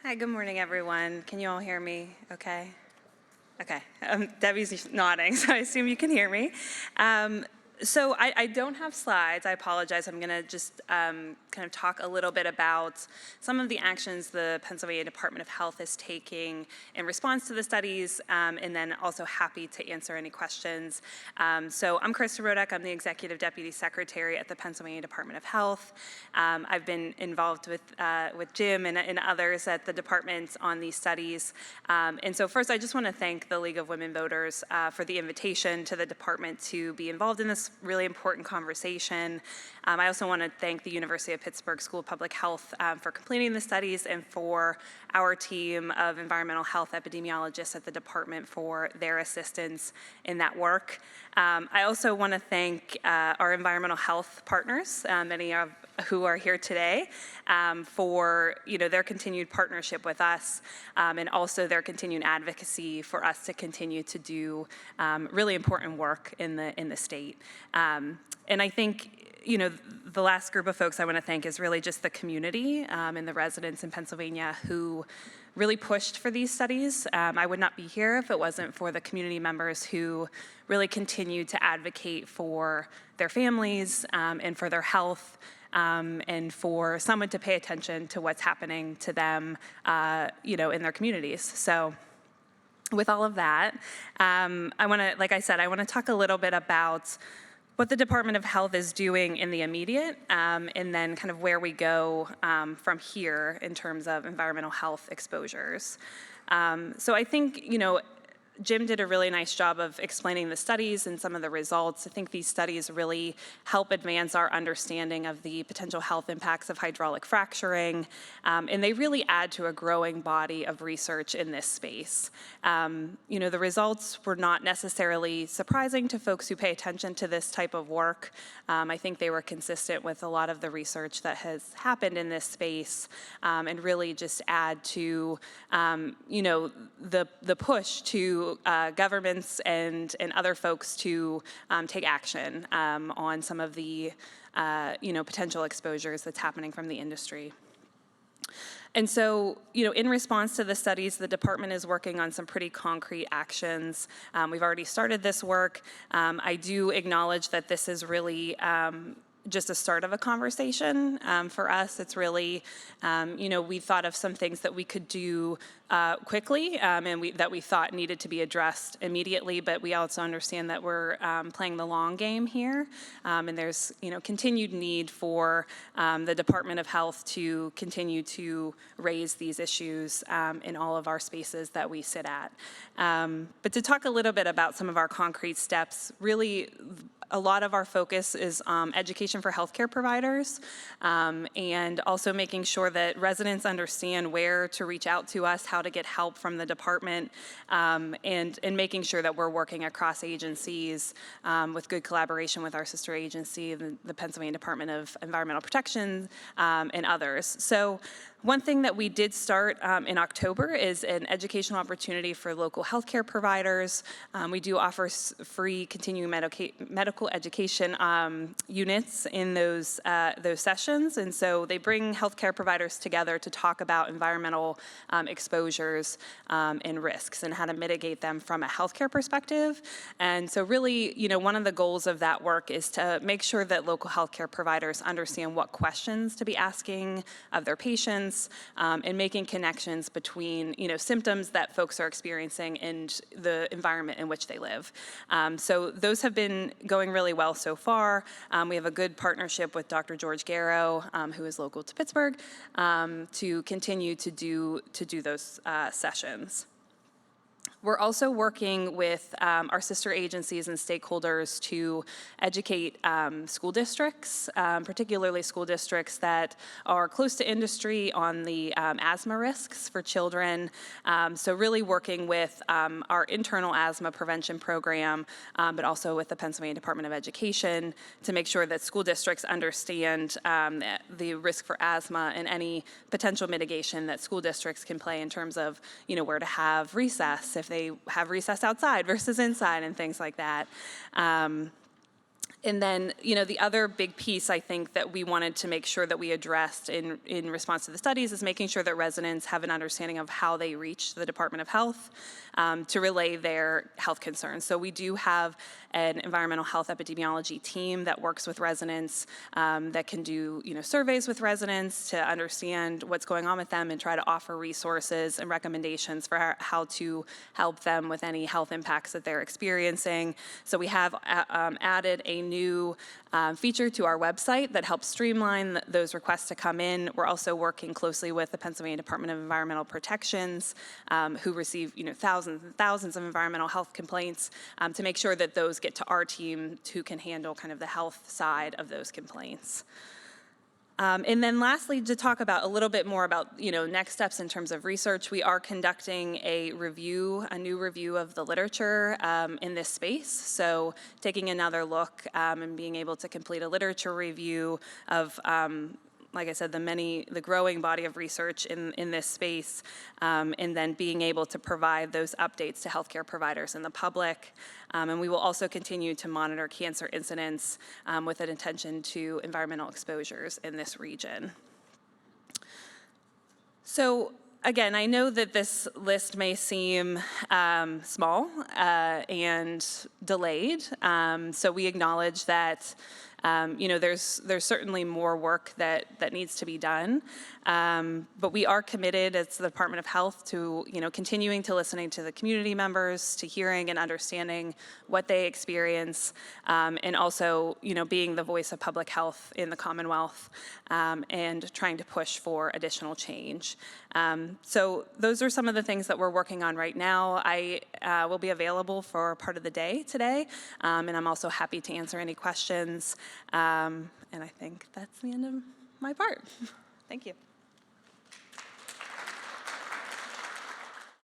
Hi, good morning, everyone. Can you all hear me okay? Okay, Debbie's nodding, so I assume you can hear me. So I don't have slides. I apologize. I'm going to just kind of talk a little bit about some of the actions the Pennsylvania Department of Health is taking in response to the studies, and then also happy to answer any questions. So I'm Kristen Rodack. I'm the Executive Deputy Secretary at the Pennsylvania Department of Health. I've been involved with Jim and others at the department on these studies. And so first, I just want to thank the League of Women Voters for the invitation to the department to be involved in this really important conversation. I also want to thank the University of Pittsburgh School of Public Health for completing the studies and for our team of environmental health epidemiologists at the department for their assistance in that work. I also want to thank our environmental health partners, many of who are here today, for their continued partnership with us, and also their continued advocacy for us to continue to do really important work in the state. And I think the last group of folks I want to thank is really just the community and the residents in Pennsylvania who really pushed for these studies. I would not be here if it wasn't for the community members who really continued to advocate for their families and for their health, and for someone to pay attention to what's happening to them, in their communities. So with all of that, I want to talk a little bit about what the Department of Health is doing in the immediate, and then kind of where we go from here in terms of environmental health exposures. So I think, Jim did a really nice job of explaining the studies and some of the results. I think these studies really help advance our understanding of the potential health impacts of hydraulic fracturing, and they really add to a growing body of research in this space. The results were not necessarily surprising to folks who pay attention to this type of work. I think they were consistent with a lot of the research that has happened in this space, and really just add to, the push to governments and other folks to take action on some of the potential exposures that's happening from the industry. And so, in response to the studies, the department is working on some pretty concrete actions. We've already started this work. I do acknowledge that this is really just a start of a conversation. For us, it's really, we thought of some things that we could do quickly, and that we thought needed to be addressed immediately, but we also understand that we're playing the long game here, and there's continued need for the Department of Health to continue to raise these issues in all of our spaces that we sit at. But to talk a little bit about some of our concrete steps, really a lot of our focus is education for healthcare providers, and also making sure that residents understand where to reach out to us, how to get help from the department, and making sure that we're working across agencies with good collaboration with our sister agency, the Pennsylvania Department of Environmental Protection, and others. So one thing that we did start in October is an educational opportunity for local healthcare providers. We do offer free continuing medical education units in those sessions, and so they bring healthcare providers together to talk about environmental exposures and risks and how to mitigate them from a healthcare perspective. And so really, one of the goals of that work is to make sure that local healthcare providers understand what questions to be asking of their patients, and making connections between symptoms that folks are experiencing and the environment in which they live. So those have been going really well so far. We have a good partnership with Dr. George Garrow, who is local to Pittsburgh, to continue to do those sessions. We're also working with our sister agencies and stakeholders to educate school districts, particularly school districts that are close to industry on the asthma risks for children. So really working with our internal asthma prevention program, but also with the Pennsylvania Department of Education to make sure that school districts understand the risk for asthma and any potential mitigation that school districts can play in terms of, where to have recess, if they have recess outside versus inside and things like that. And then, you know, the other big piece I think that we wanted to make sure that we addressed in response to the studies is making sure that residents have an understanding of how they reach the Department of Health to relay their health concerns. So we do have an environmental health epidemiology team that works with residents that can do, you know, surveys with residents to understand what's going on with them and try to offer resources and recommendations for how to help them with any health impacts that they're experiencing. So we have added a new feature to our website that helps streamline those requests to come in. We're also working closely with the Pennsylvania Department of Environmental Protections, who receive, you know, thousands and thousands of environmental health complaints, to make sure that those get to our team who can handle kind of the health side of those complaints. And then lastly, to talk about a little bit more about, you know, next steps in terms of research, we are conducting a new review of the literature in this space. So taking another look and being able to complete a literature review of like I said, the growing body of research in this space, and then being able to provide those updates to healthcare providers and the public. And we will also continue to monitor cancer incidents with an attention to environmental exposures in this region. So again, I know that this list may seem small and delayed. So we acknowledge that you know, there's certainly more work that needs to be done, but we are committed as the Department of Health to, you know, continuing to listening to the community members, to hearing and understanding what they experience, and also, you know, being the voice of public health in the Commonwealth, and trying to push for additional change. So those are some of the things that we're working on right now. I will be available for part of the day today, and I'm also happy to answer any questions. And I think that's the end of my part. Thank you.